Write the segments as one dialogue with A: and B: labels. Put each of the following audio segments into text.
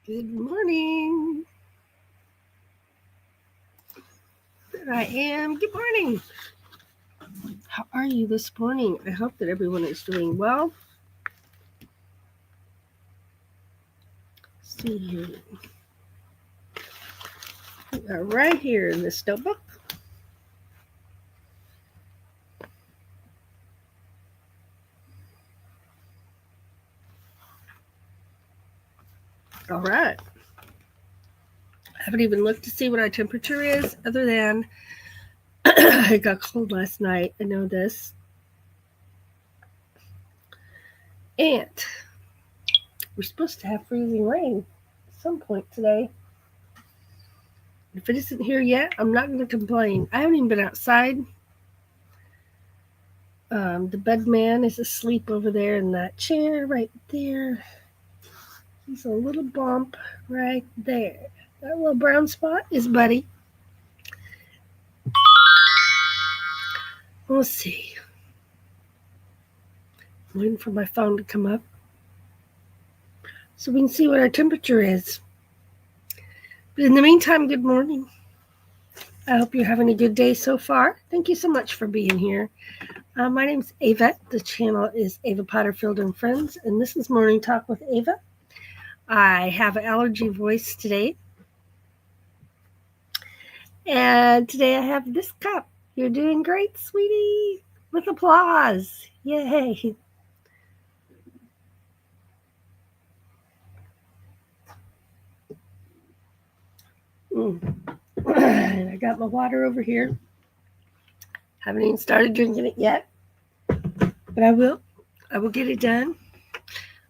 A: Good morning. There I am. Good morning. How are you this morning? I hope that everyone is doing well. Let's see here. We are right here in this notebook. All right. I haven't even looked to see what our temperature is, other than it got cold last night. I know this. And we're supposed to have freezing rain at some point today. If it isn't here yet, I'm not going to complain. I haven't even been outside. The bed man is asleep over there in that chair right there. He's a little bump right there. That little brown spot is Buddy. Let's see. I'm waiting for my phone to come up so we can see what our temperature is. But in the meantime, good morning. I hope you're having a good day so far. Thank you so much for being here. My name's Ava. The channel is Ava Potterfield and Friends, and this is Morning Talk with Ava. I have an allergy voice today. And today I have this cup. You're doing great, sweetie, with applause. Yay. I got my water over here. Haven't even started drinking it yet, but I will. I will get it done.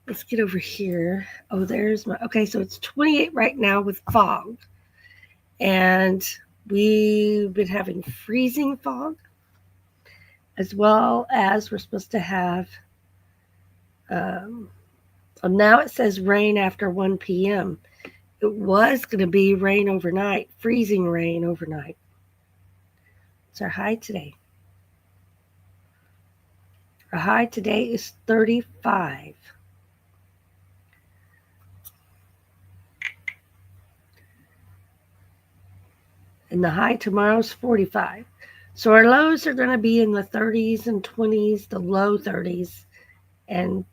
A: Let's get over here. Oh, there's my. Okay, so it's 28 right now with fog, and we've been having freezing fog, as well as we're supposed to have. Well, now it says rain after 1 p.m. It was going to be rain overnight, freezing rain overnight. It's our high today. Our high today is 35. And the high tomorrow is 45. So our lows are going to be in the 30s and 20s, the low 30s. And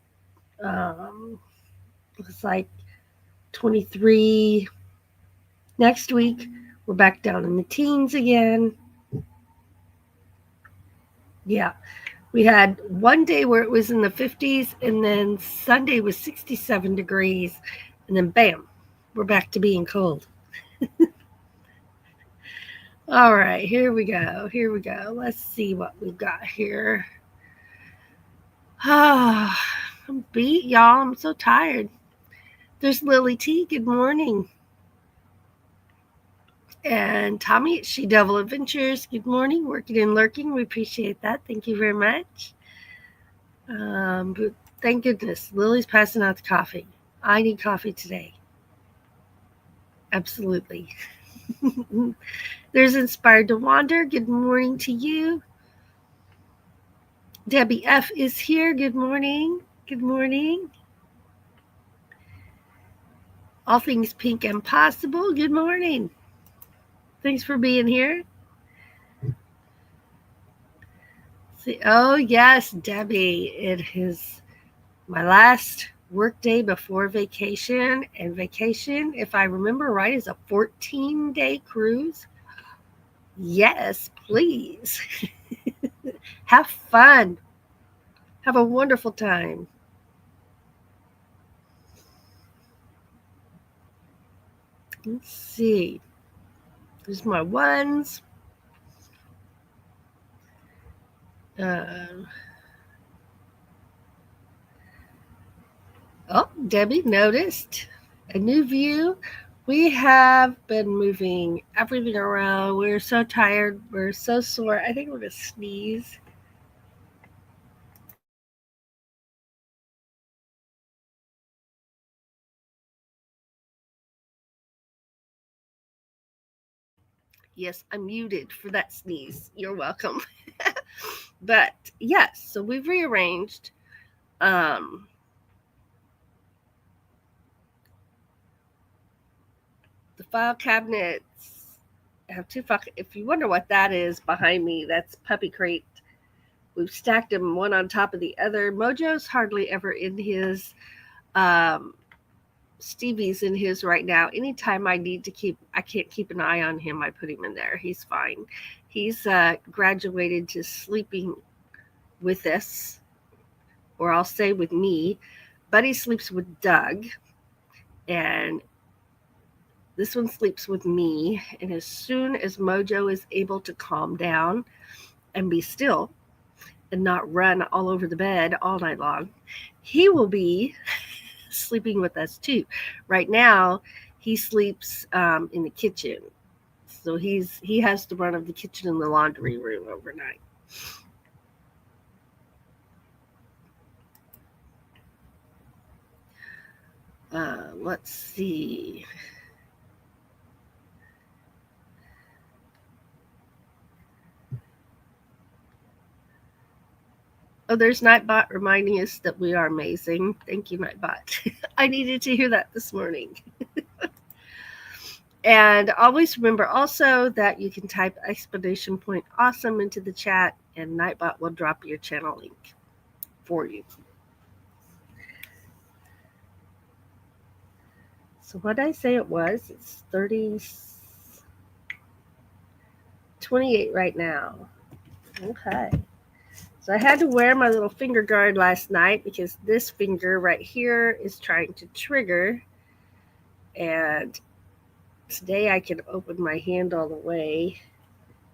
A: looks like 23. Next week, we're back down in the teens again. Yeah. We had one day where it was in the 50s, and then Sunday was 67 degrees. And then bam, we're back to being cold. All right, here we go. Here we go. Let's see what we've got here. Ah, I'm beat, y'all. I'm so tired. There's Lily T. Good morning. And Tommy, She Devil Adventures. Good morning. Working and lurking. We appreciate that. Thank you very much. But thank goodness, Lily's passing out the coffee. I need coffee today. Absolutely. There's Inspired to Wander. Good morning to you. Debbie F. is here. Good morning. Good morning. All Things Pink and Possible. Good morning. Thanks for being here. See, oh, yes, Debbie. It is my last work day before vacation. And vacation, if I remember right, is a 14-day cruise. Yes, please. Have fun. Have a wonderful time. Let's see. There's my ones. Oh, Debbie noticed a new view. We have been moving everything around. We're so tired. We're so sore. I think we're going to sneeze. Yes, I'm muted for that sneeze. You're welcome. But yes, so we've rearranged. Um, The file cabinets. I have two file. If you wonder what that is behind me, that's puppy crate. We've stacked them one on top of the other. Mojo's hardly ever in his. Stevie's in his right now. Anytime I can't keep an eye on him, I put him in there. He's fine. He's graduated to sleeping with us, or I'll say with me. Buddy sleeps with Doug, and this one sleeps with me. And as soon as Mojo is able to calm down and be still and not run all over the bed all night long, he will be sleeping with us too. Right now, he sleeps in the kitchen, so he has the run of the kitchen and the laundry room overnight. Let's see. Oh, there's Nightbot reminding us that we are amazing. Thank you, Nightbot. I needed to hear that this morning. And always remember also that you can type !awesome into the chat, and Nightbot will drop your channel link for you. So what did I say it was? It's 28 right now. Okay. So I had to wear my little finger guard last night because this finger right here is trying to trigger. And today I can open my hand all the way.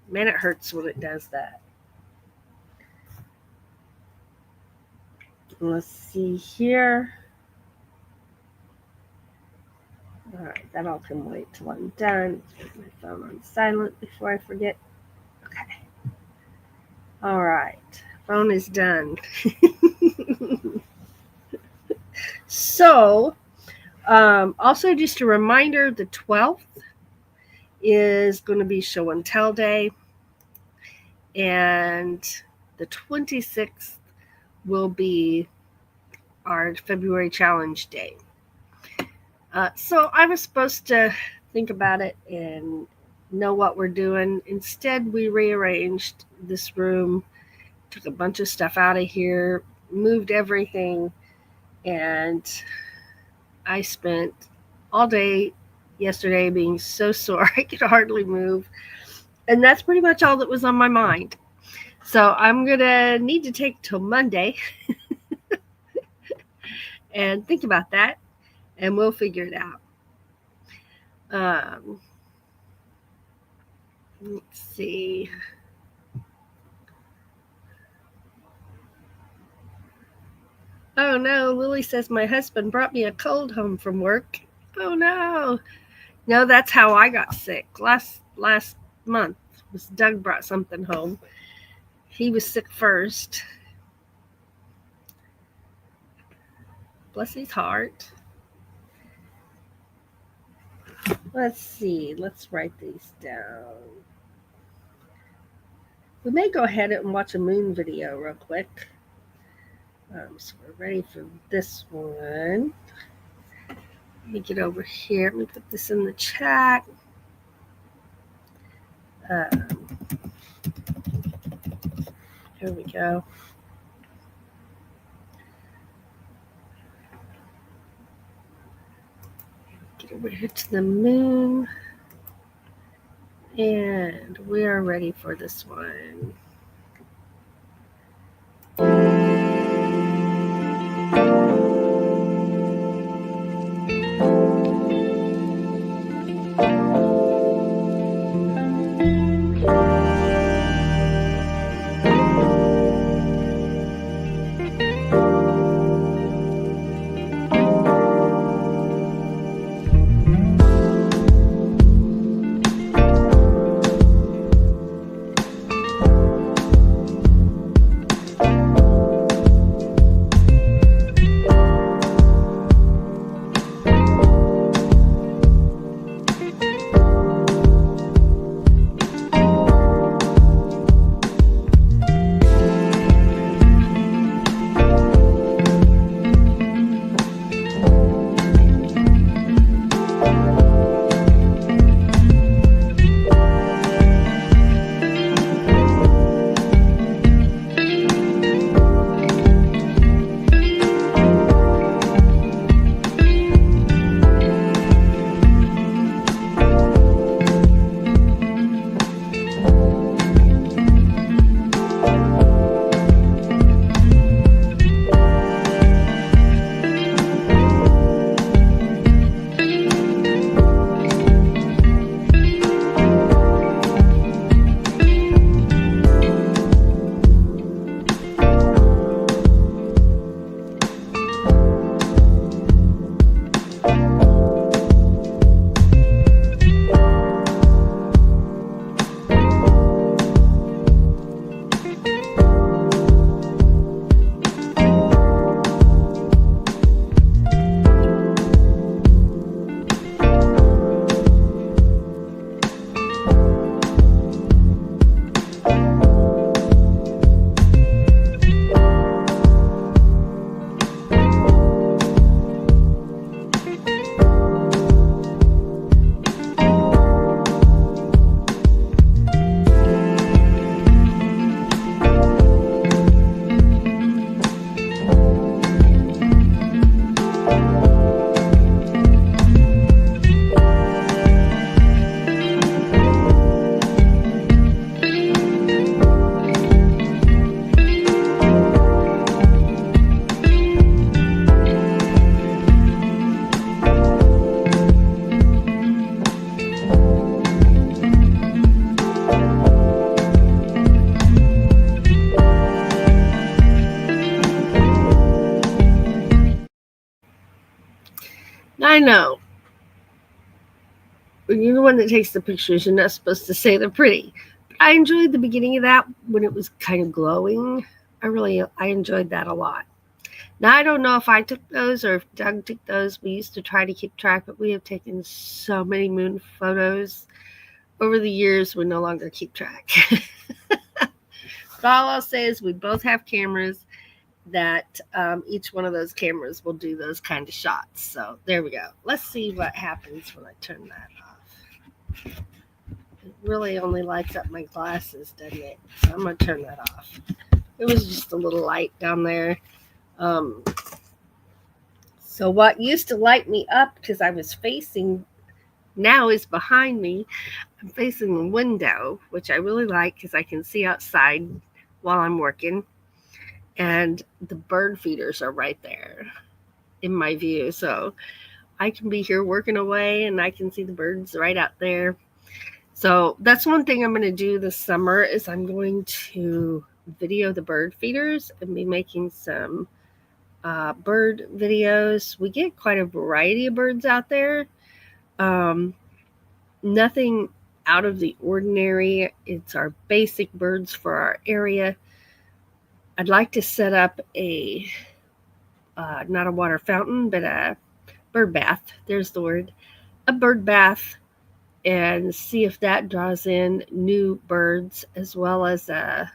A: Man, it hurts when it does that. Let's see here. All right, that all can wait till I'm done. Put my phone on silent before I forget. Okay. All right, phone is done. So, also just a reminder, the 12th is going to be show and tell day, and the 26th will be our February challenge day. So I was supposed to think about it and know what we're doing. Instead, we rearranged this room, took a bunch of stuff out of here, moved everything, and I spent all day yesterday being so sore I could hardly move. And that's pretty much all that was on my mind. So I'm going to need to take till Monday and think about that, and we'll figure it out. Let's see. Oh no, Lily says my husband brought me a cold home from work. Oh no. No, that's how I got sick. Last month was Doug brought something home. He was sick first. Bless his heart. Let's see. Let's write these down. We may go ahead and watch a moon video real quick. So we're ready for this one. Let me get over here. Let me put this in the chat. Here we go. Get over here to the moon. And we are ready for this one. I know. When you're the one that takes the pictures, you're not supposed to say they're pretty. But I enjoyed the beginning of that when it was kind of glowing. I enjoyed that a lot. Now, I don't know if I took those or if Doug took those. We used to try to keep track, but we have taken so many moon photos over the years, we no longer keep track. But all I'll say is we both have cameras that each one of those cameras will do those kind of shots. So there we go. Let's see what happens when I turn that off. It really only lights up my glasses, doesn't it? So I'm going to turn that off. It was just a little light down there. So what used to light me up because I was facing now is behind me. I'm facing the window, which I really like because I can see outside while I'm working. And the bird feeders are right there in my view. So I can be here working away and I can see the birds right out there. So that's one thing I'm going to do this summer is I'm going to video the bird feeders and be making some bird videos. We get quite a variety of birds out there. Nothing out of the ordinary. It's our basic birds for our area. I'd like to set up a not a water fountain, but a bird bath. There's the word. A bird bath, and see if that draws in new birds, as well as a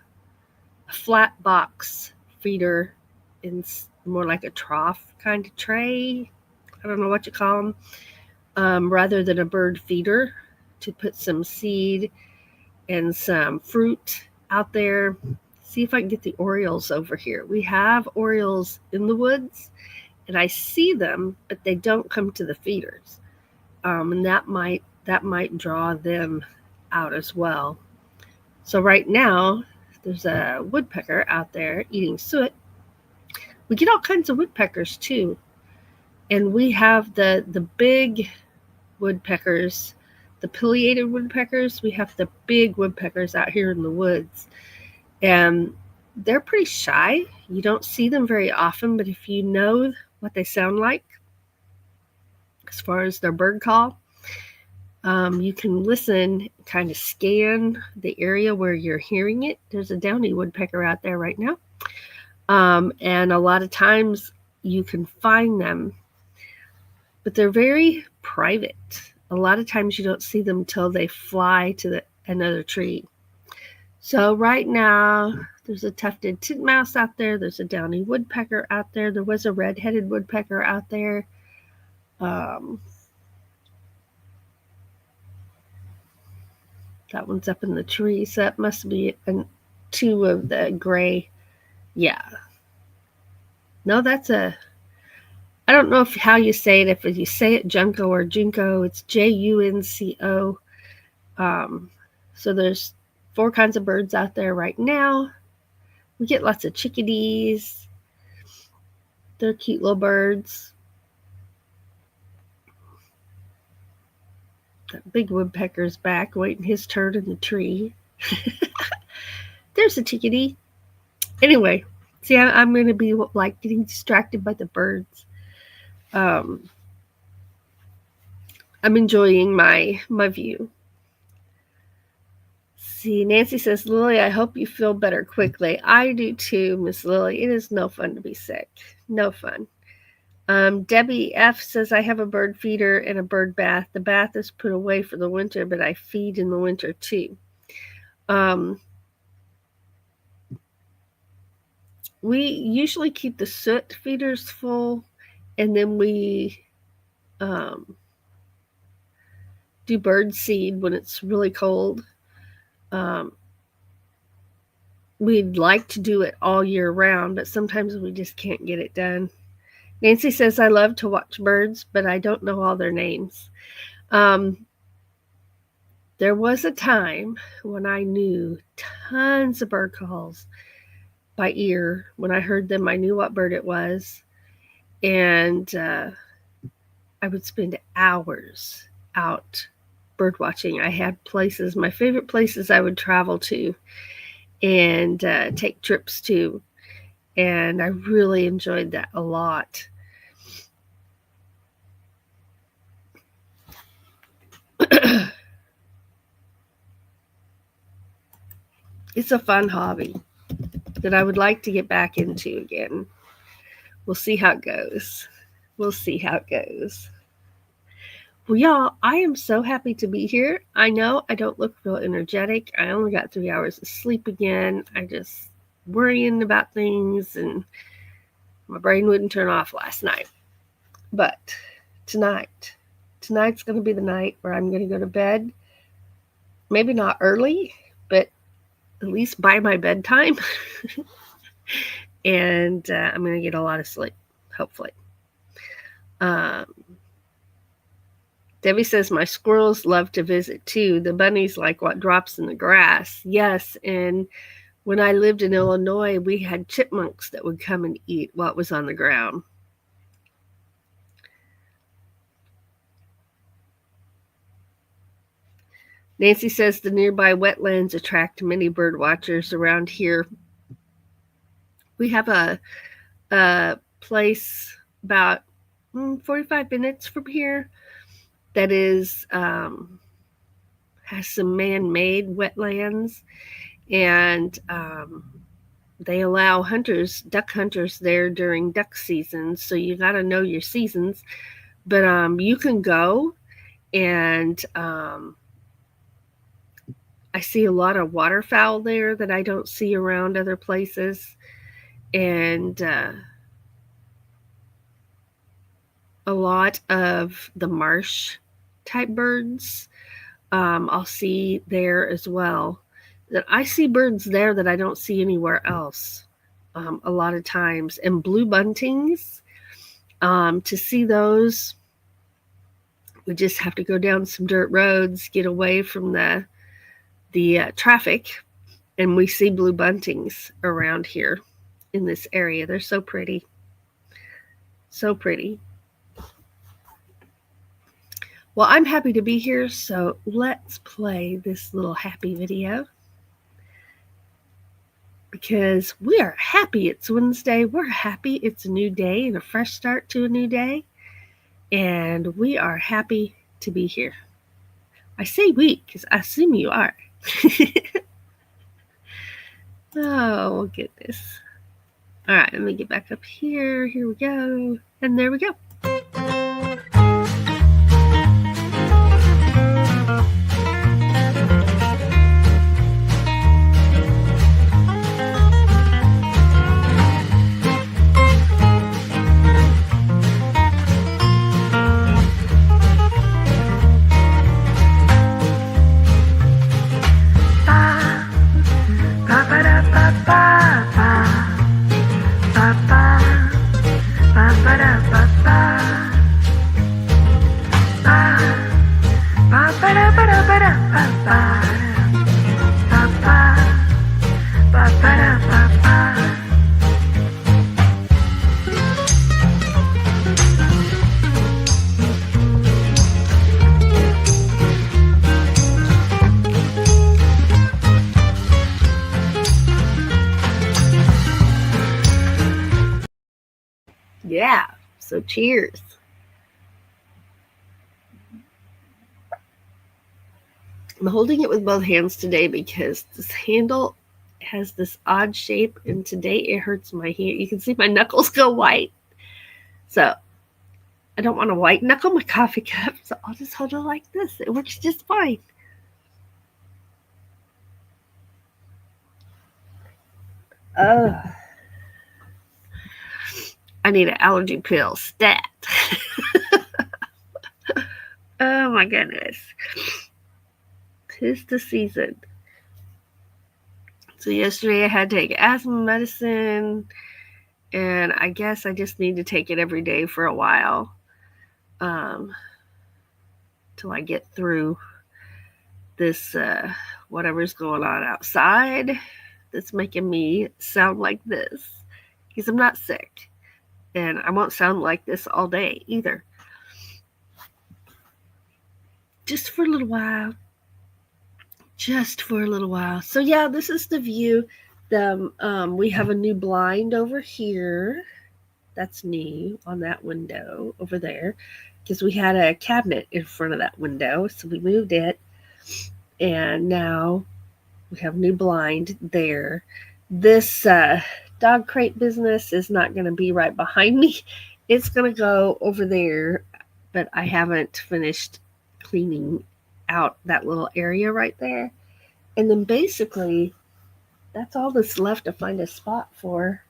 A: flat box feeder in more like a trough kind of tray. I don't know what you call them, rather than a bird feeder, to put some seed and some fruit out there. See if I can get the orioles over here. We have orioles in the woods, and I see them, but they don't come to the feeders. And that might draw them out as well. So right now, there's a woodpecker out there eating soot. We get all kinds of woodpeckers too. And we have the big woodpeckers, the pileated woodpeckers. We have the big woodpeckers out here in the woods. And they're pretty shy. You don't see them very often, but if you know what they sound like, as far as their bird call, you can listen, kind of scan the area where you're hearing it. There's a downy woodpecker out there right now. And a lot of times you can find them, but they're very private. A lot of times you don't see them till they fly to another tree. So right now, there's a tufted titmouse out there. There's a downy woodpecker out there. There was a red-headed woodpecker out there. That one's up in the tree, so that must be two of the gray. Yeah. No, that's I don't know how you say it. If you say it Junco or Junco, it's Junco. So there's 4 kinds of birds out there right now. We get lots of chickadees. They're cute little birds. That big woodpecker's back, waiting his turn in the tree. There's a chickadee. Anyway, see, I'm going to be like getting distracted by the birds. I'm enjoying my view. See, Nancy says, Lily, I hope you feel better quickly. I do too, Miss Lily. It is no fun to be sick. No fun. Debbie F says, I have a bird feeder and a bird bath. The bath is put away for the winter, but I feed in the winter too. We usually keep the soot feeders full, and then we do bird seed when it's really cold. We'd like to do it all year round, but sometimes we just can't get it done. Nancy says, I love to watch birds, but I don't know all their names. There was a time when I knew tons of bird calls by ear. When I heard them, I knew what bird it was. And I would spend hours out bird watching. I had places, my favorite places I would travel to and take trips to. And I really enjoyed that a lot. it's a fun hobby that I would like to get back into again. We'll see how it goes. We'll see how it goes. Well, y'all, I am so happy to be here. I know I don't look real energetic. I only got 3 hours of sleep again. I just worrying about things, and my brain wouldn't turn off last night. But tonight's going to be the night where I'm going to go to bed. Maybe not early, but at least by my bedtime. And I'm going to get a lot of sleep, hopefully. Debbie says, my squirrels love to visit too. The bunnies like what drops in the grass. Yes, and when I lived in Illinois, we had chipmunks that would come and eat what was on the ground. Nancy says the nearby wetlands attract many bird watchers around here. We have a place about 45 minutes from here that is has some man-made wetlands, and they allow duck hunters there during duck season, so you got to know your seasons. But you can go, and I see a lot of waterfowl there that I don't see around other places, and a lot of the marsh type birds I'll see there as well. That I see birds there that I don't see anywhere else a lot of times. And blue buntings, to see those, we just have to go down some dirt roads, get away from the traffic, and we see blue buntings around here in this area. They're so pretty. So pretty. Well, I'm happy to be here, so let's play this little happy video. Because we are happy it's Wednesday. We're happy it's a new day and a fresh start to a new day. And we are happy to be here. I say we because I assume you are. Oh, goodness. All right, let me get back up here. Here we go. And there we go. Yeah, so cheers. I'm holding it with both hands today because this handle has this odd shape, and today it hurts my hand. You can see my knuckles go white. So I don't want to white knuckle my coffee cup, so I'll just hold it like this. It works just fine. I need an allergy pill stat. Oh my goodness. 'Tis the season. So yesterday I had to take asthma medicine, and I guess I just need to take it every day for a while till I get through this whatever's going on outside that's making me sound like this, because I'm not sick, and I won't sound like this all day either. Just for a little while. So yeah, this is the view. We have a new blind over here. That's new on that window over there, because we had a cabinet in front of that window, so we moved it, and now We have new blind there. This dog crate business is not going to be right behind me. It's going to go over there, but I haven't finished cleaning out that little area right there. And then basically, that's all that's left to find a spot for,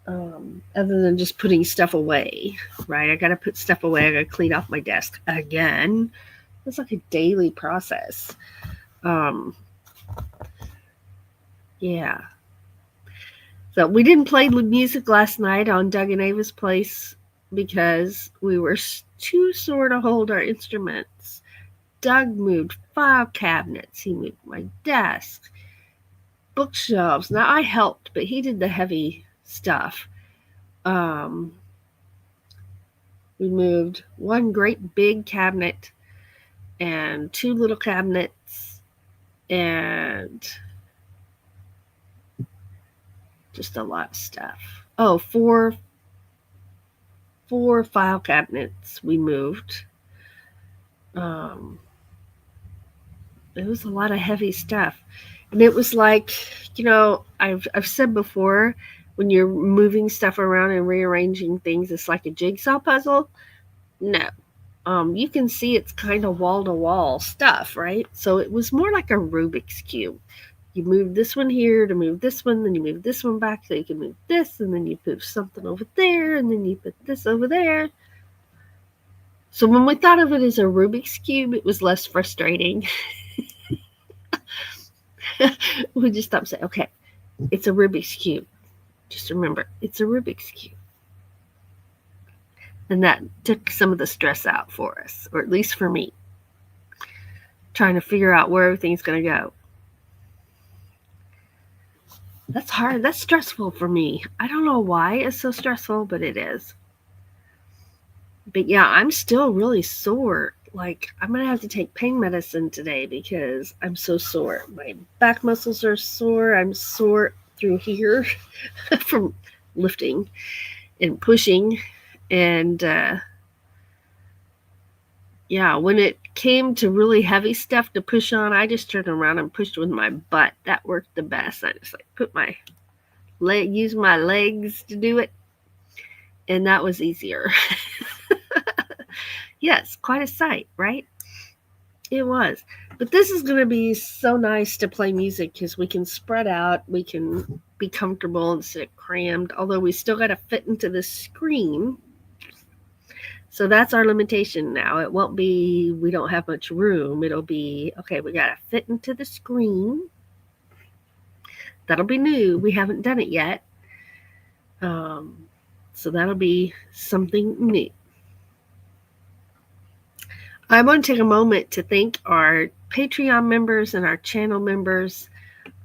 A: other than just putting stuff away, right? I got to put stuff away. I got to clean off my desk again. It's like a daily process. Yeah. So we didn't play music last night on Doug and Ava's place because we were too sore to hold our instruments. Doug moved file cabinets. He moved my desk, bookshelves. Now I helped, but he did the heavy stuff. We moved one great big cabinet and two little cabinets and just a lot of stuff. Oh, four file cabinets we moved. It was a lot of heavy stuff. And it was like, I've said before, when you're moving stuff around and rearranging things, it's like a jigsaw puzzle. No. You can see it's kind of wall-to-wall stuff, right? So it was more like a Rubik's Cube. You move this one here to move this one, then you move this one back so you can move this, and then you move something over there, and then you put this over there. So when we thought of it as a Rubik's Cube, it was less frustrating. We just stopped saying, okay, it's a Rubik's Cube. Just remember, it's a Rubik's Cube. And that took some of the stress out for us, or at least for me, trying to figure out where everything's going to go. That's hard. That's stressful for me. I don't know why it's so stressful, but it is. But yeah, I'm still really sore. Like, I'm going to have to take pain medicine today because I'm so sore. My back muscles are sore. I'm sore through here from lifting and pushing. And yeah, when it came to really heavy stuff to push on, I just turned around and pushed with my butt. That worked the best. I just use my legs to do it. And that was easier. Yes, quite a sight, right? It was. But this is going to be so nice to play music because we can spread out. We can be comfortable instead of crammed, although we still got to fit into the screen. So that's our limitation now. It won't be we don't have much room. It'll be, okay, we got to fit into the screen. That'll be new. We haven't done it yet. So that'll be something new. I want to take a moment to thank our Patreon members and our channel members.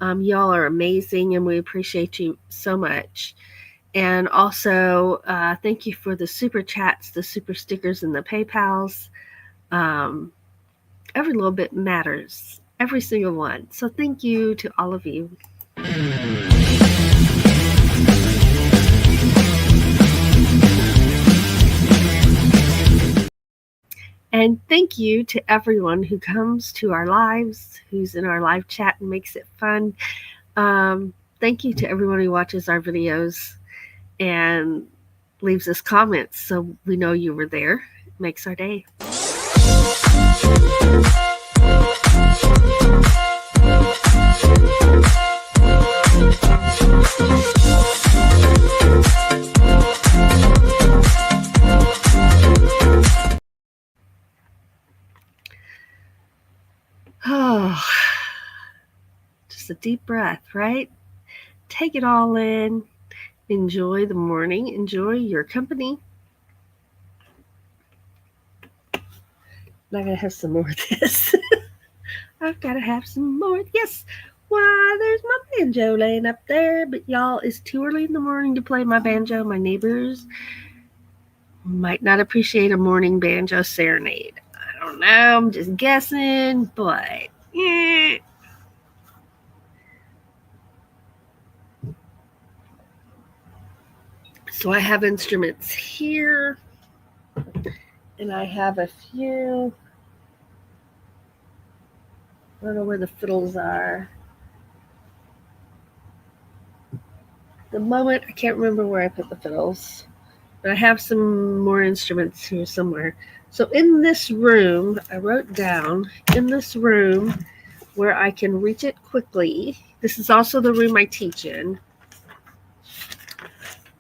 A: Y'all are amazing, and we appreciate you so much. And also, thank you for the super chats, the super stickers, and the PayPals. Every little bit matters, every single one. So thank you to all of you. And thank you to everyone who comes to our lives, who's in our live chat and makes it fun. Thank you to everyone who watches our videos and leaves us comments so we know you were there. It makes our day. Oh, just a deep breath, right? Take it all in. Enjoy the morning. Enjoy your company. I gotta have some more of this. I've gotta have some more. Yes. Why, there's my banjo laying up there. But y'all, it's too early in the morning to play my banjo. My neighbors might not appreciate a morning banjo serenade. I don't know. I'm just guessing, but yeah. So I have instruments here, and I have a few I don't know where the fiddles are. The moment, I can't remember where I put the fiddles, but I have some more instruments here somewhere. So in this room, I wrote down, in this room where I can reach it quickly, this is also the room I teach in.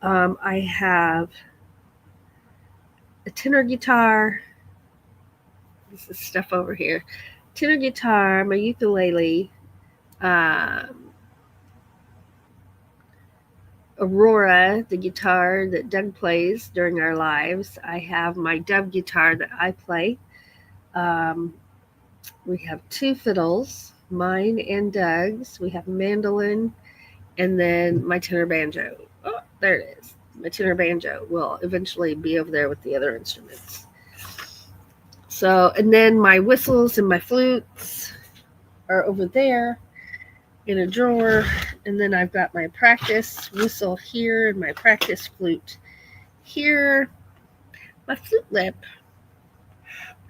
A: I have a tenor guitar. This is stuff over here. Tenor guitar, my ukulele, Aurora, the guitar that Doug plays during our lives. I have my dub guitar that I play. Um, we have two fiddles, mine and Doug's. We have a mandolin, and then my tenor banjo. Oh, there it is. My tenor banjo will eventually be over there with the other instruments. So, and then my whistles and my flutes are over there in a drawer. And then I've got my practice whistle here and my practice flute here. My flute lip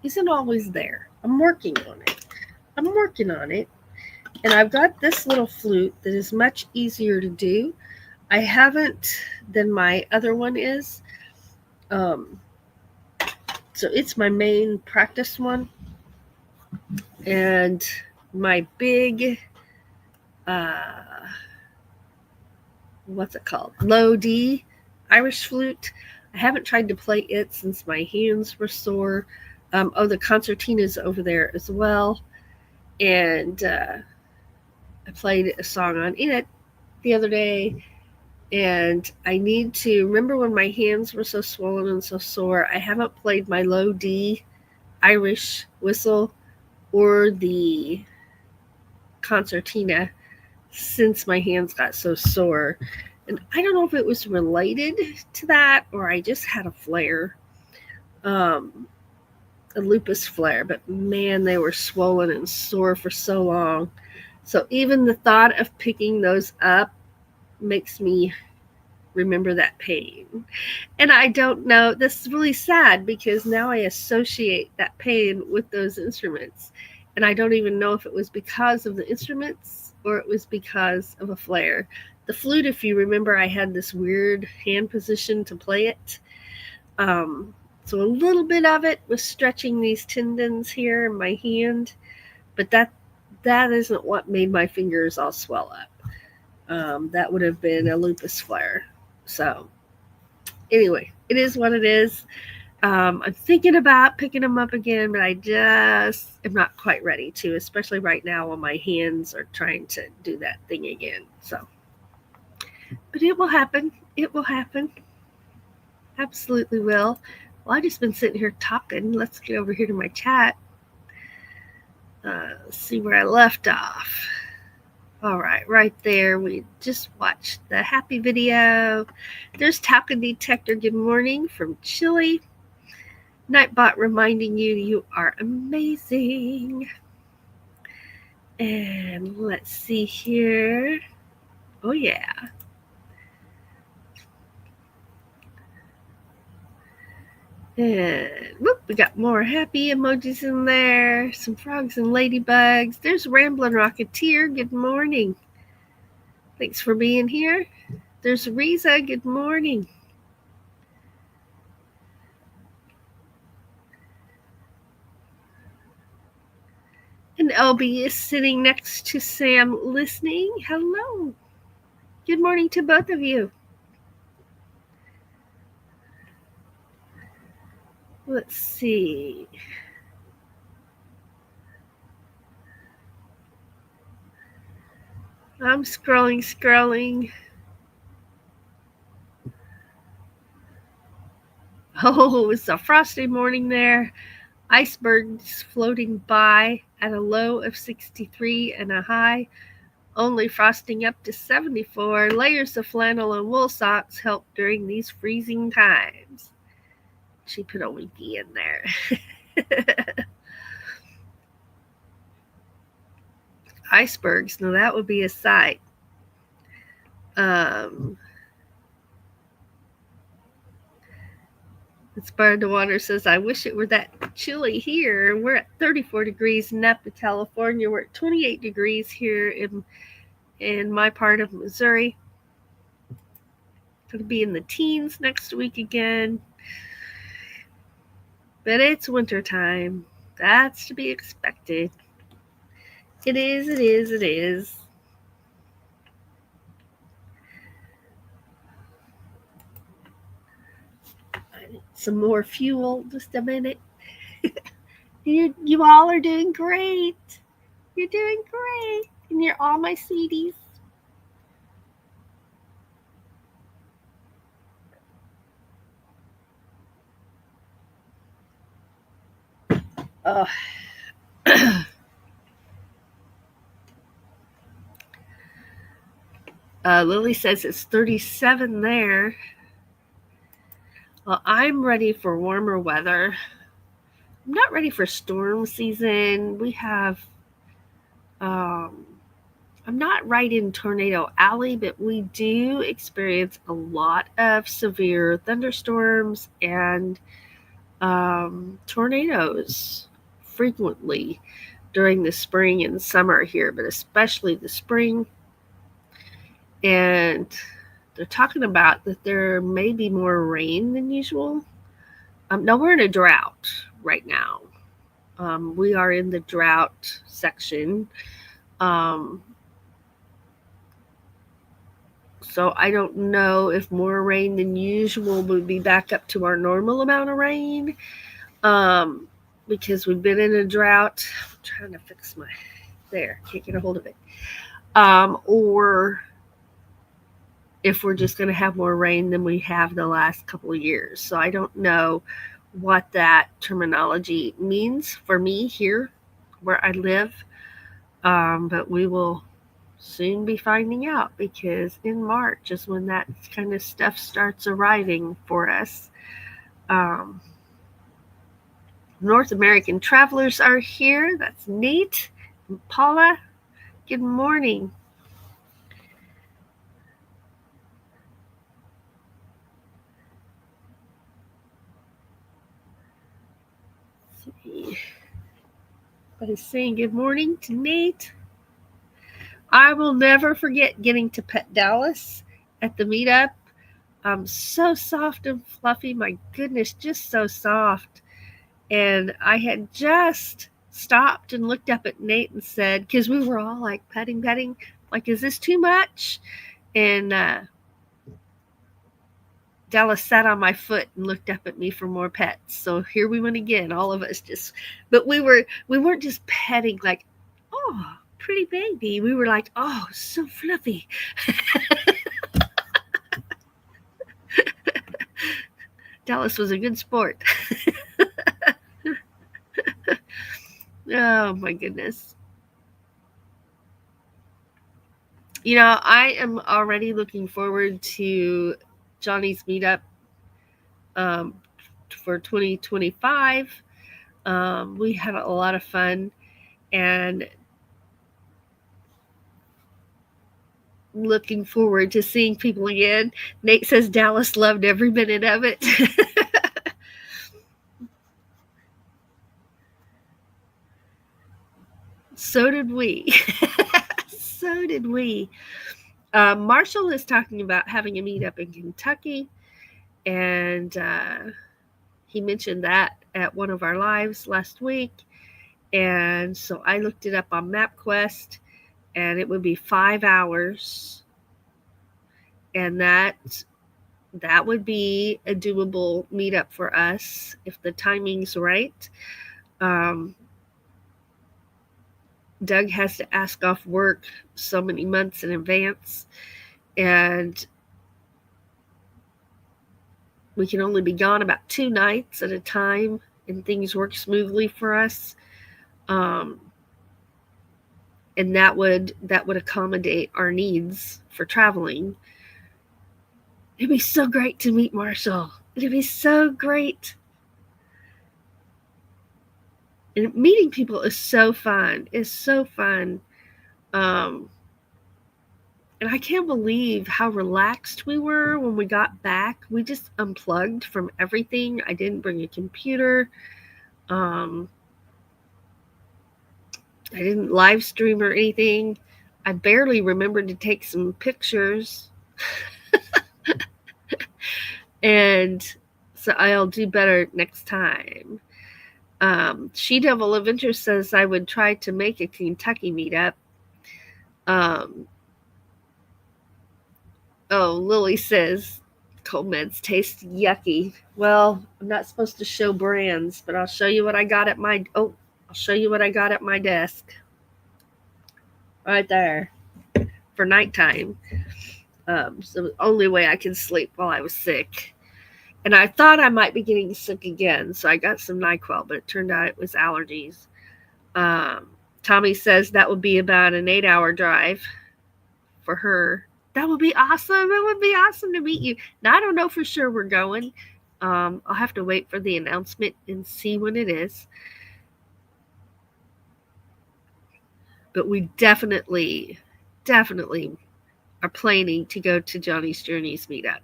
A: isn't always there. I'm working on it. And I've got this little flute that is much easier to do. I haven't than my other one is. So it's my main practice one. And my big, what's it called? Low D Irish flute. I haven't tried to play it since my hands were sore. The concertina's over there as well. And I played a song on it the other day. And I need to remember when my hands were so swollen and so sore. I haven't played my low D Irish whistle or the concertina since my hands got so sore. And I don't know if it was related to that or I just had a flare, a lupus flare. But man, they were swollen and sore for so long. So even the thought of picking those up makes me remember that pain. And I don't know, this is really sad because now I associate that pain with those instruments. And I don't even know if it was because of the instruments or it was because of a flare. The flute, if you remember, I had this weird hand position to play it. So a little bit of it was stretching these tendons here in my hand, but that isn't what made my fingers all swell up. That would have been a lupus flare. So anyway, it is what it is. I'm thinking about picking them up again, but I just am not quite ready to, especially right now when my hands are trying to do that thing again. So, but it will happen. It will happen. Absolutely will. Well, I've just been sitting here talking. Let's get over here to my chat. See where I left off. All right there. We just watched the happy video. There's Talcum Detector. Good morning from Chile. Nightbot reminding you are amazing. And let's see here. Oh, yeah. And whoop, we got more happy emojis in there. Some frogs and ladybugs. There's Ramblin' Rocketeer. Good morning. Thanks for being here. There's Riza. Good morning. And LB is sitting next to Sam listening. Hello. Good morning to both of you. Let's see. I'm scrolling. Oh, it's a frosty morning there. Icebergs floating by at a low of 63 and a high, only frosting up to 74. Layers of flannel and wool socks help during these freezing times. She put a winky in there. Icebergs, now that would be a sight. Inspired the Water says, I wish it were that chilly here. We're at 34 degrees in Napa, California. We're at 28 degrees here in my part of Missouri. Going to be in the teens next week again. But it's winter time. That's to be expected. It is, it is, it is. I need some more fuel. Just a minute. You all are doing great. You're doing great. And you're all my sweeties. Oh. Lily says it's 37 there. Well, I'm ready for warmer weather. I'm not ready for storm season. We have, I'm not right in Tornado Alley, but we do experience a lot of severe thunderstorms and tornadoes frequently during the spring and summer here, but especially the spring. And they're talking about that there may be more rain than usual. No, we're in a drought right now. We are in the drought section. So I don't know if more rain than usual would be back up to our normal amount of rain. Because we've been in a drought. I'm trying to fix my there, can't get a hold of it. Or if we're just going to have more rain than we have the last couple of years. So I don't know what that terminology means for me here where I live. But we will soon be finding out, because in March is when that kind of stuff starts arriving for us. North American travelers are here. That's Nate and Paula. Good morning. Let's see. Everybody's saying good morning to Nate. I will never forget getting to pet Dallas at the meetup. So soft and fluffy. My goodness, just so soft. And I had just stopped and looked up at Nate and said, because we were all like petting, like, is this too much? And Dallas sat on my foot and looked up at me for more pets. So here we went again, all of us just, but we weren't just petting like, oh, pretty baby. We were like, oh, so fluffy. Dallas was a good sport. Oh my goodness. I am already looking forward to Johnny's meetup for 2025. We had a lot of fun and looking forward to seeing people again. Nate says Dallas loved every minute of it. So did we. So did we. Marshall is talking about having a meetup in Kentucky, and he mentioned that at one of our lives last week. And so I looked it up on MapQuest, and it would be 5 hours, and that would be a doable meetup for us if the timing's right. Doug has to ask off work so many months in advance, and we can only be gone about 2 nights at a time, and things work smoothly for us. And that would accommodate our needs for traveling. It'd be so great to meet Marshall. It'd be so great. And meeting people is so fun. It's so fun. And I can't believe how relaxed we were when we got back. We just unplugged from everything. I didn't bring a computer. I didn't live stream or anything. I barely remembered to take some pictures. And so I'll do better next time. She Devil of Interest says I would try to make a Kentucky meetup. Lily says cold meds taste yucky. Well, I'm not supposed to show brands, but I'll show you what I got at my desk. Right there. For nighttime. So the only way I can sleep while I was sick. And I thought I might be getting sick again, so I got some NyQuil, but it turned out it was allergies. Tommy says that would be about an 8-hour drive for her. That would be awesome. It would be awesome to meet you. Now, I don't know for sure we're going. I'll have to wait for the announcement and see when it is. But we definitely are planning to go to Johnny's Journeys meetup.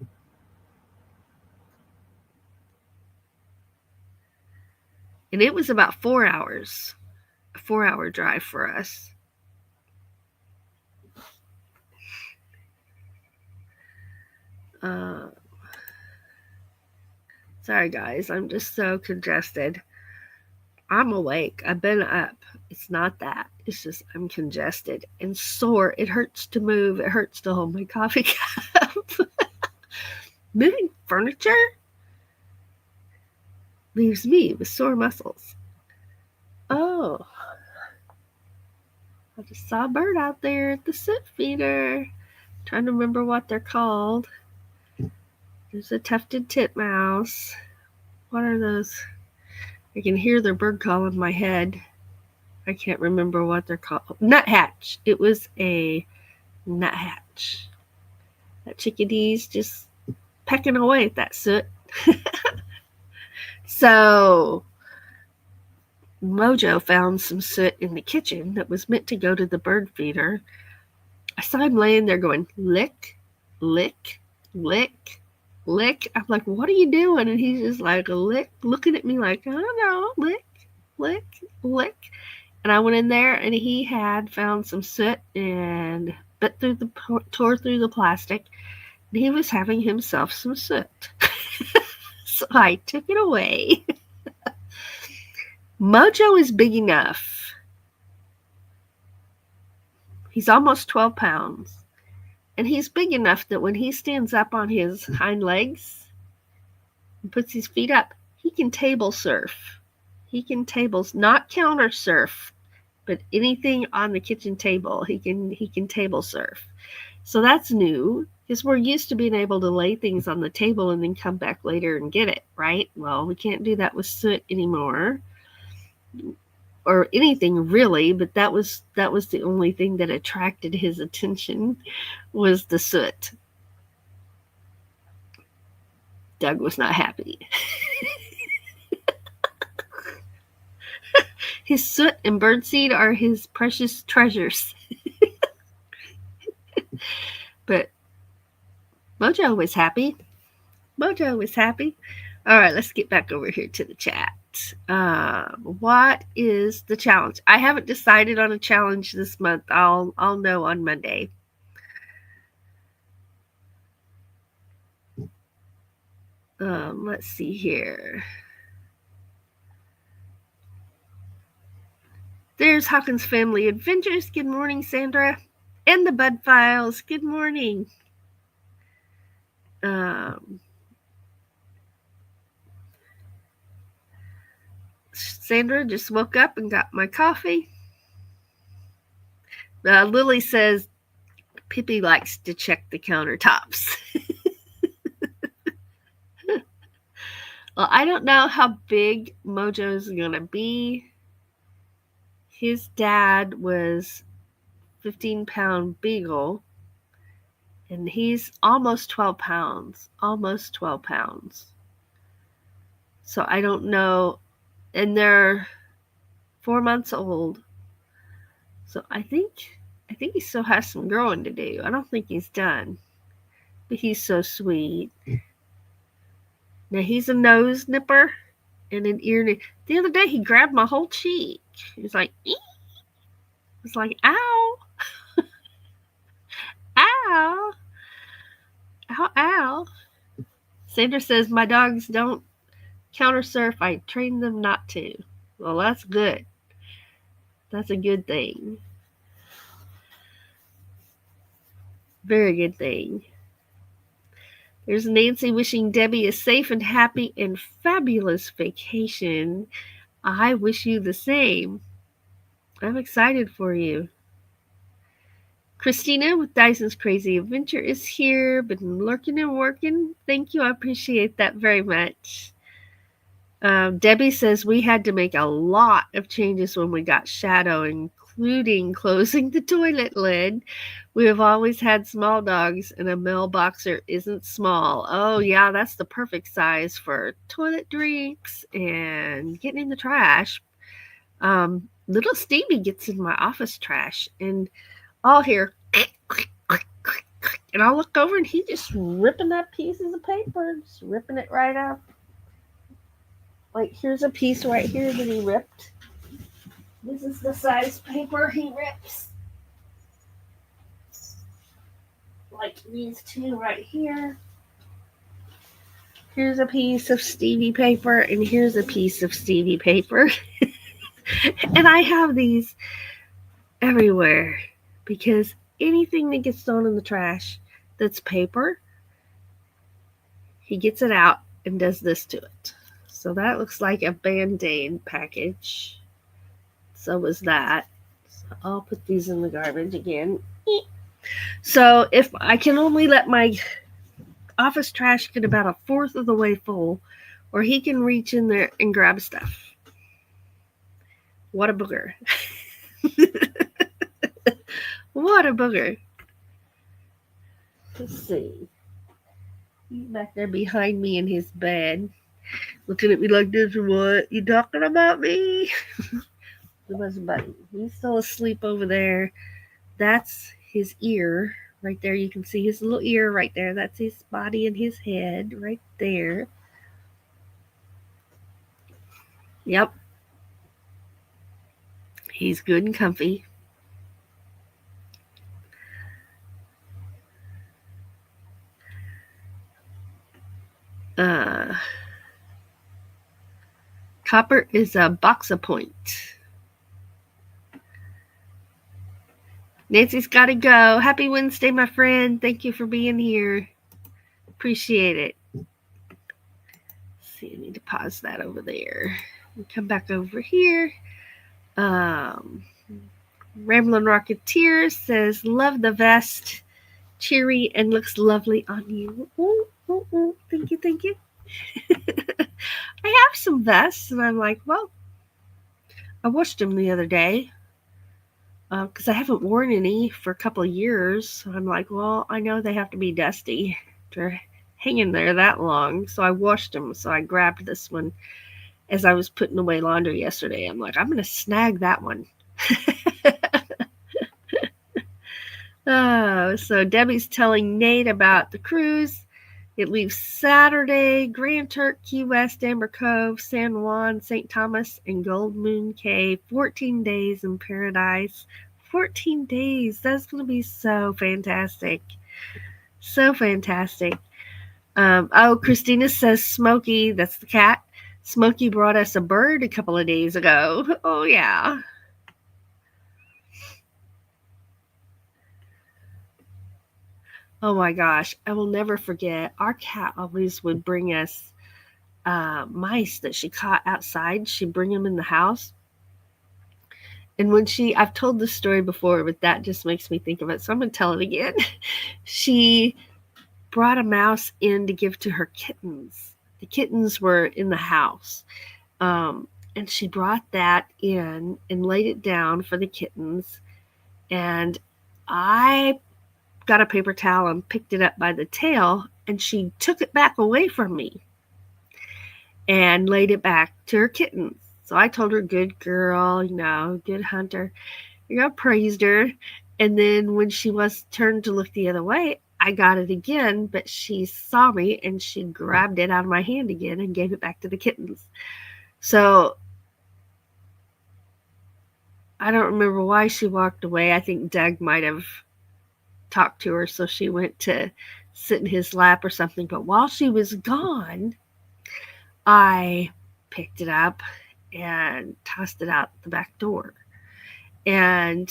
A: And it was about 4 hours, a 4-hour drive for us. Sorry, guys. I'm just so congested. I'm awake. I've been up. It's not that. It's just I'm congested and sore. It hurts to move. It hurts to hold my coffee cup. Moving furniture leaves me with sore muscles. Oh, I just saw a bird out there at the soot feeder. Trying to remember what they're called. There's a tufted titmouse. What are those? I can hear their bird call in my head. I can't remember what they're called. Nuthatch. It was a nuthatch. That chickadee's just pecking away at that soot. So Mojo found some soot in the kitchen that was meant to go to the bird feeder. I saw him laying there going, lick, lick, lick, lick. I'm like, what are you doing? And he's just like, lick, looking at me like, I don't know, lick, lick, lick. And I went in there and he had found some soot and tore through the plastic. And he was having himself some soot. So I took it away. Mojo is big enough. He's almost 12 pounds. And he's big enough that when he stands up on his hind legs and puts his feet up, he can table surf. He can not counter surf, but anything on the kitchen table, he can table surf. So that's new, because we're used to being able to lay things on the table and then come back later and get it, right? Well, we can't do that with soot anymore. Or anything really, but that was the only thing that attracted his attention was the soot. Doug was not happy. His soot and birdseed are his precious treasures. But Mojo was happy. Mojo was happy. All right, let's get back over here to the chat. What is the challenge? I haven't decided on a challenge this month. I'll know on Monday. Let's see here. There's Hawkins Family Adventures. Good morning, Sandra. And the Bud Files. Good morning. Sandra just woke up and got my coffee. Lily says Pippi likes to check the countertops. Well, I don't know how big Mojo's going to be. His dad was 15-pound beagle, and he's almost 12 pounds. Almost 12 pounds. So I don't know. And they're 4 months old. So I think I think he still has some growing to do. I don't think he's done. But he's so sweet. Now he's a nose nipper and an ear nipper. The other day he grabbed my whole cheek. He was like, "Ee." It's like, ow, ow, ow, ow. Sandra says, my dogs don't counter surf. I train them not to. Well, that's good. That's a good thing. Very good thing. There's Nancy wishing Debbie a safe and happy and fabulous vacation. I wish you the same. I'm excited for you. Christina with Dyson's Crazy Adventure is here. Been lurking and working. Thank you. I appreciate that very much. Debbie says we had to make a lot of changes when we got Shadow, including closing the toilet lid. We have always had small dogs, and a male boxer isn't small. Oh, yeah, that's the perfect size for toilet drinks and getting in the trash. Little Stevie gets in my office trash, and I'll hear, and I'll look over, and he's just ripping up pieces of paper, just ripping it right up. Like, here's a piece right here that he ripped. This is the size paper he rips. Like these two right here. Here's a piece of Stevie paper, and here's a piece of Stevie paper. And I have these everywhere because anything that gets thrown in the trash that's paper, he gets it out and does this to it. So that looks like a Band-Aid package. So was that. So I'll put these in the garbage again. So if I can only let my office trash get about a fourth of the way full, or he can reach in there and grab stuff. What a booger. What a booger. Let's see. He's back there behind me in his bed, looking at me like this. What? You talking about me? Where's Buddy? He's still asleep over there. That's his ear right there. You can see his little ear right there. That's his body and his head right there. Yep. He's good and comfy. Copper is a boxa point. Nancy's got to go. Happy Wednesday, my friend. Thank you for being here. Appreciate it. Let's see, I need to pause that over there. And come back over here. Ramblin' Rocketeer says, love the vest. Cheery and looks lovely on you. Ooh, ooh, ooh. Thank you, thank you. I have some vests, and I'm like, well, I washed them the other day because I haven't worn any for a couple of years. So I'm like, well, I know they have to be dusty. They're hanging there that long. So I washed them. So I grabbed this one as I was putting away laundry yesterday. I'm like, I'm going to snag that one. So Debbie's telling Nate about the cruise. It leaves Saturday, Grand Turk, Key West, Amber Cove, San Juan, St. Thomas, and Gold Moon Cay. 14 days in paradise. 14 days. That's going to be so fantastic. So fantastic. Christina says Smokey, that's the cat. Smokey brought us a bird a couple of days ago. Oh, yeah. Oh my gosh, I will never forget. Our cat always would bring us mice that she caught outside. She'd bring them in the house. And when I've told this story before, but that just makes me think of it. So I'm going to tell it again. She brought a mouse in to give to her kittens. The kittens were in the house. And she brought that in and laid it down for the kittens. And I got a paper towel and picked it up by the tail, and she took it back away from me and laid it back to her kittens. So I told her, good girl, good hunter. I praised her. And then when she was turned to look the other way, I got it again, but she saw me and she grabbed it out of my hand again and gave it back to the kittens. So I don't remember why she walked away. I think Doug might have talked to her, so she went to sit in his lap or something. But while she was gone, I picked it up and tossed it out the back door. And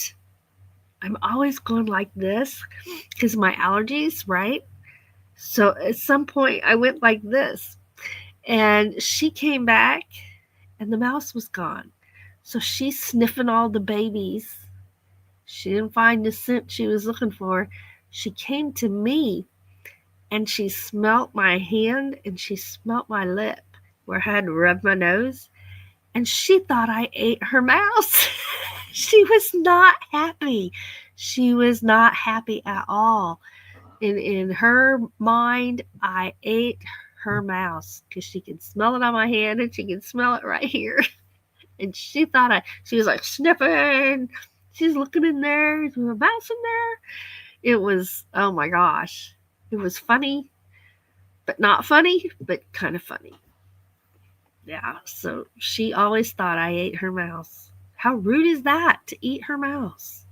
A: I'm always going like this because of my allergies, right? So at some point, I went like this. And she came back and the mouse was gone. So she's sniffing all the babies. She didn't find the scent she was looking for. She came to me and she smelt my hand and she smelt my lip where I had to rub my nose. And she thought I ate her mouse. She was not happy. She was not happy at all. In her mind, I ate her mouse because she could smell it on my hand and she could smell it right here. And she thought she was like sniffing. She's looking in there. There's a mouse in there. It was, oh my gosh. It was funny, but not funny, but kind of funny. Yeah, so she always thought I ate her mouse. How rude is that to eat her mouse?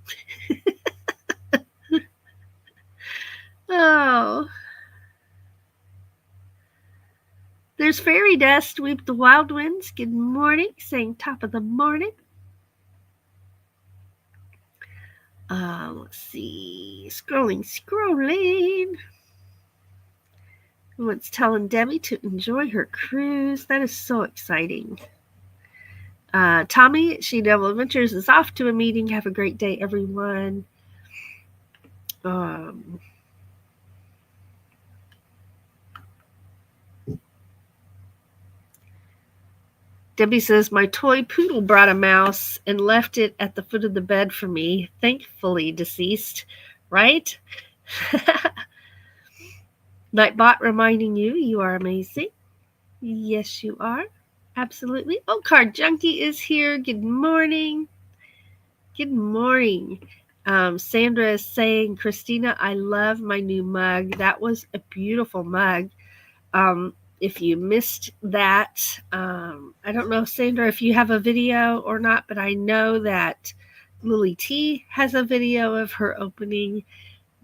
A: Oh, there's fairy dust. Weep the wild winds. Good morning, saying top of the morning. Let's see. Scrolling. Everyone's telling Debbie to enjoy her cruise. That is so exciting. Tommy, She Devil Adventures, is off to a meeting. Have a great day, everyone. Debbie says, my toy poodle brought a mouse and left it at the foot of the bed for me. Thankfully deceased, right? Nightbot reminding you are amazing. Yes, you are. Absolutely. Oh, Card Junkie is here. Good morning. Good morning. Sandra is saying, Christina, I love my new mug. That was a beautiful mug. If you missed that, I don't know, Sandra, if you have a video or not, but I know that Lily T has a video of her opening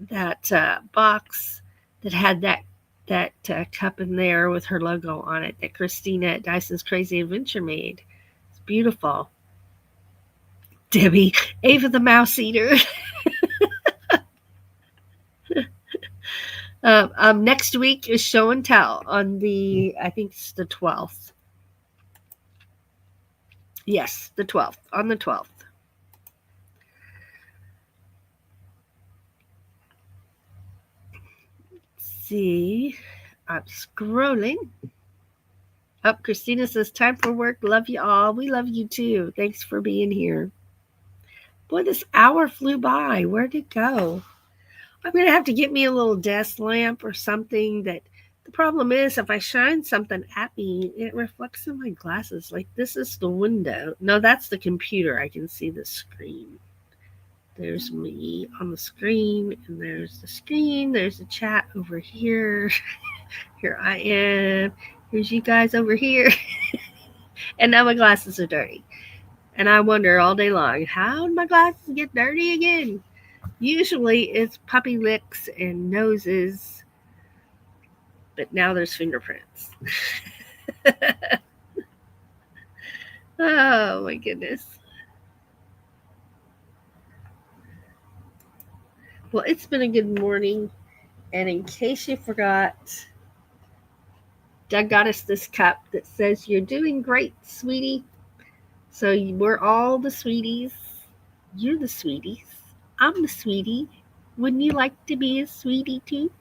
A: that box that had that cup in there with her logo on it that Christina at Dyson's Crazy Adventure made. It's beautiful. Debbie, Ava the Mouse Eater. Next week is show and tell on I think it's the 12th. Yes, the 12th, on the 12th. See, I'm scrolling. Up, Christina says, time for work. Love you all. We love you too. Thanks for being here. Boy, this hour flew by. Where'd it go? I'm going to have to get me a little desk lamp or something. That the problem is, if I shine something at me, it reflects in my glasses. Like, this is the window. No, that's the computer. I can see the screen. There's me on the screen, and there's the screen. There's the chat over here. Here I am. Here's you guys over here. And now my glasses are dirty. And I wonder all day long, how did my glasses get dirty again? Usually it's puppy licks and noses, but now there's fingerprints. Oh my goodness. Well, it's been a good morning. And in case you forgot, Doug got us this cup that says, you're doing great, sweetie. So we're all the sweeties. You're the sweeties. I'm the sweetie. Wouldn't you like to be a sweetie too?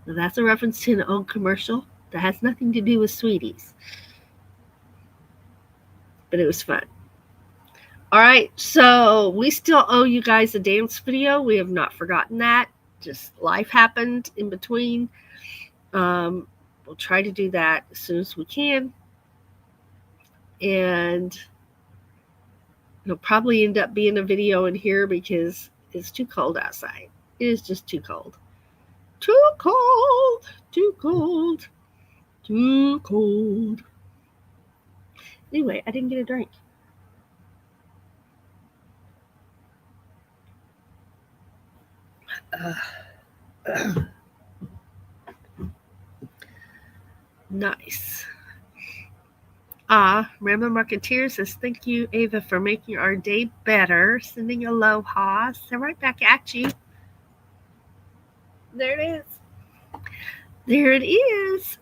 A: Now that's a reference to an old commercial that has nothing to do with sweeties. But it was fun. All right, so we still owe you guys a dance video. We have not forgotten that. Just life happened in between. We'll try to do that as soon as we can. And It'll probably end up being a video in here because it's too cold outside. It is just too cold. Too cold. Too cold. Too cold. Anyway, I didn't get a drink. Nice. Random Marketeer says, thank you, Ava, for making our day better. Sending aloha. Send right back at you. There it is. There it is.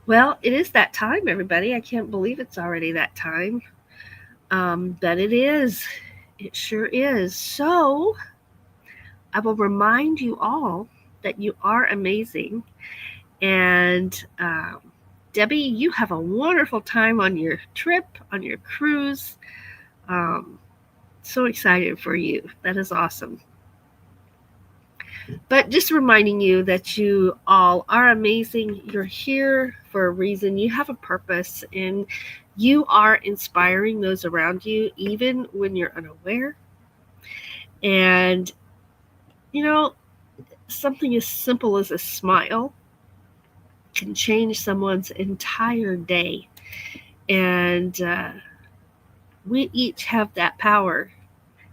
A: Well, it is that time, everybody. I can't believe it's already that time. But it is. It sure is. So I will remind you all that you are amazing. And Debbie, you have a wonderful time on your trip, on your cruise. So excited for you. That is awesome. But just reminding you that you all are amazing. You're here for a reason. You have a purpose, and you are inspiring those around you, even when you're unaware. And, you know, something as simple as a smile can change someone's entire day. And we each have that power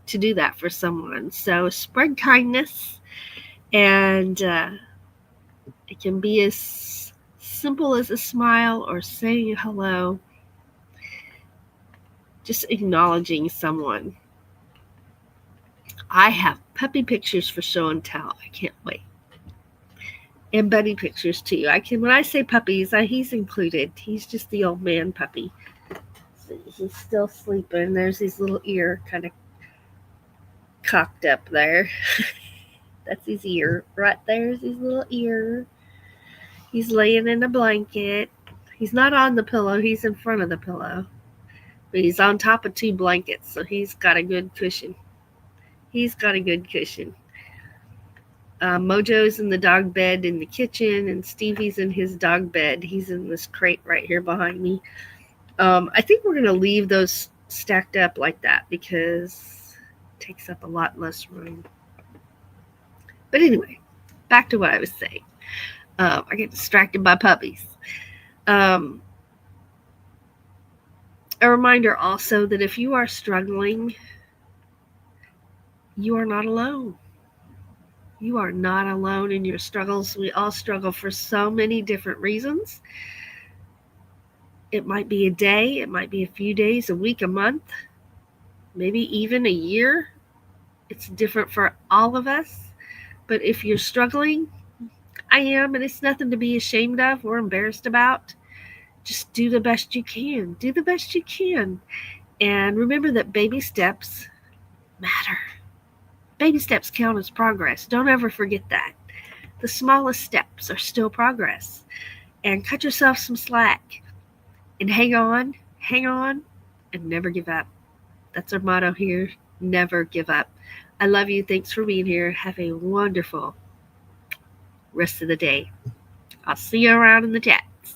A: to do that for someone. So spread kindness, and it can be as simple as a smile or saying hello, just acknowledging someone. I have puppy pictures for show and tell. I can't wait. And Buddy pictures too. When I say puppies, he's included. He's just the old man puppy. He's still sleeping. There's his little ear kind of cocked up there. That's his ear. Right there's his little ear. He's laying in a blanket. He's not on the pillow. He's in front of the pillow. But he's on top of 2 blankets, so he's got a good cushion. Mojo's in the dog bed in the kitchen, and Stevie's in his dog bed. He's in this crate right here behind me. I think we're going to leave those stacked up like that because it takes up a lot less room. But anyway, back to what I was saying. I get distracted by puppies. A reminder also that if you are struggling, you are not alone. You are not alone in your struggles. We all struggle for so many different reasons. It might be a day, it might be a few days, a week, a month, maybe even a year. It's different for all of us. But if you're struggling, I am, and it's nothing to be ashamed of or embarrassed about. Just do the best you can. Do the best you can. And remember that baby steps matter. Baby steps count as progress. Don't ever forget that. The smallest steps are still progress. And cut yourself some slack. And hang on, and never give up. That's our motto here. Never give up. I love you. Thanks for being here. Have a wonderful rest of the day. I'll see you around in the chats.